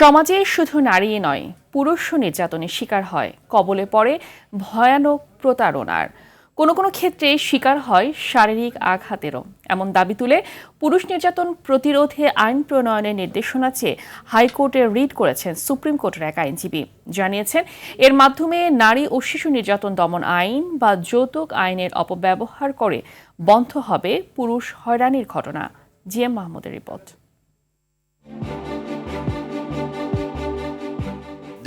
সমাজে শুধু নারীই নয়, পুরুষও নির্যাতনের শিকার হয়, কবলে পড়ে ভয়ানক প্রতারণার। কোনো কোনো ক্ষেত্রে শিকার হয় শারীরিক আঘাতেরও। এমন দাবি তুলে পুরুষ নির্যাতন প্রতিরোধে আইন প্রণয়নের নির্দেশনা চেয়ে হাইকোর্টে রিট করেছেন সুপ্রিম কোর্টের এক আইনজীবী। জানিয়েছেন, এর মাধ্যমে নারী ও শিশু নির্যাতন দমন আইন বা যৌতুক আইনের অপব্যবহার করে বন্ধ হবে পুরুষ হয়রানির ঘটনা। জিএম মাহমুদের রিপোর্ট।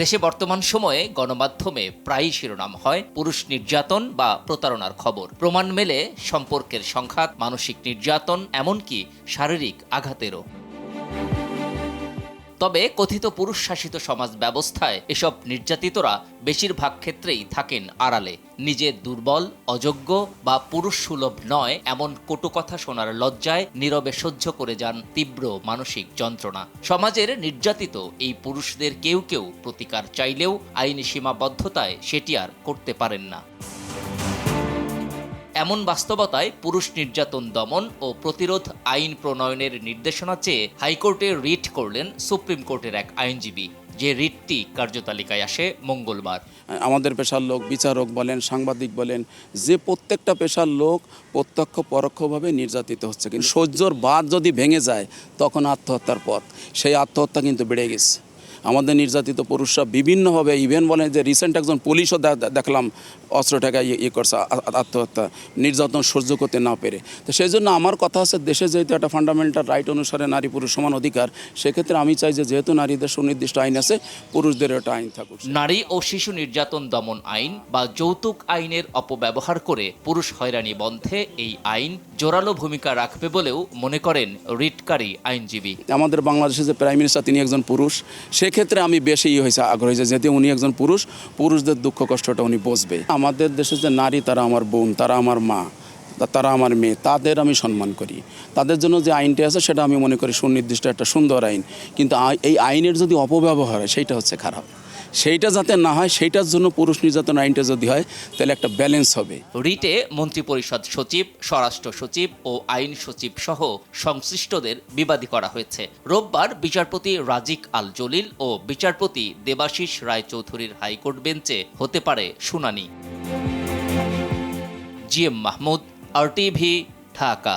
দেশে বর্তমান সময়ে গণমাধ্যমে প্রায়ই শিরোনাম হয় পুরুষ নির্যাতন বা প্রতারণার খবর। প্রমাণ মেলে সম্পর্কের সংঘাত, মানসিক নির্যাতন, এমনকি শারীরিক আঘাতেরও। তবে কথিত পুরুষ শাসিত সমাজ ব্যবস্থায় এসব নির্যাতিতরা বেশিরভাগ ক্ষেত্রেই থাকেন আড়ালে। নিজে দুর্বল, অযোগ্য বা পুরুষ সুলভ নয় এমন কটু কথা শোনার লজ্জায় নীরবে সহ্য করে যান তীব্র মানসিক যন্ত্রণা। সমাজের নির্যাতিত এই পুরুষদের কেউ কেউ প্রতিকার চাইলেও আইনি সীমাবদ্ধতায় সেটি আর করতে পারেন না। এমন বাস্তবতায় পুরুষ নির্যাতন দমন ও প্রতিরোধ আইন প্রণয়নের নির্দেশনা চেয়ে হাইকোর্টে রিট করলেন সুপ্রিম কোর্টের এক আইনজীবী, যে রিটটি কার্যতালিকায় আসে মঙ্গলবার। আমাদের পেশার লোক, বিচারক বলেন, সাংবাদিক বলেন, যে প্রত্যেকটা পেশার লোক প্রত্যক্ষ পরোক্ষভাবে নির্যাতিত হচ্ছে। কিন্তু সহ্যর বাঁধ যদি ভেঙে যায় তখন আত্মহত্যার পথ, সেই আত্মহত্যা কিন্তু বেড়ে গেছে। আমাদের নির্যাতিত পুরুষরা বিভিন্নভাবে, ইভেন বলেন যে রিসেন্ট একজন পুলিশও দেখলাম অস্ত্র ঠেকায় করছে আত্মহত্যা, নির্যাতন সহ্য করতে না পেরে। তো সেই জন্য আমার কথা হচ্ছে, দেশে যেহেতু একটা ফান্ডামেন্টাল রাইট অনুসারে নারী পুরুষ সমান অধিকার, সেক্ষেত্রে আমি চাই যে যেহেতু নারীদের সুনির্দিষ্ট আইন আছে, পুরুষদের একটা আইন থাকুক। নারী ও শিশু নির্যাতন দমন আইন বা যৌতুক আইনের অপব্যবহার করে পুরুষ হয়রানি বন্ধে এই আইন জোরালো ভূমিকা রাখবে বলেও মনে করেন রিটকারী আইনজীবী। আমাদের বাংলাদেশে যে প্রাইম মিনিস্টার, তিনি একজন পুরুষ, সেক্ষেত্রে আমি বেশি হয়েছে আগ্রহী যে যেহেতু উনি একজন পুরুষ, পুরুষদের দুঃখ কষ্টটা উনি বুঝবে। আমাদের দেশে যে নারী, তারা আমার বোন, তারা আমার মা, তারা আমার মেয়ে, তাদের আমি সম্মান করি। তাদের জন্য যে আইনটি আছে সেটা আমি মনে করি সুনির্দিষ্ট একটা সুন্দর আইন। কিন্তু এই আইনের যদি অপব্যবহার হয়, সেইটা হচ্ছে খারাপ। সেইটা যাতে না হয়, সেইটার জন্য পুরুষ নির্যাতন আইনটা যদি হয়, তাহলে একটা ব্যালেন্স হবে। রিটে মন্ত্রিপরিষদ সচিব, স্বরাষ্ট্র সচিব ও আইন সচিব সহ সংশ্লিষ্টদের বিবাদী করা হয়েছে। রোববার বিচারপতি রাজিক আল জলিল ও বিচারপতি দেবাশিস রায়চৌধুরীর হাইকোর্ট বেঞ্চে হতে পারে শুনানি। GM Mahmud, RTV, Dhaka.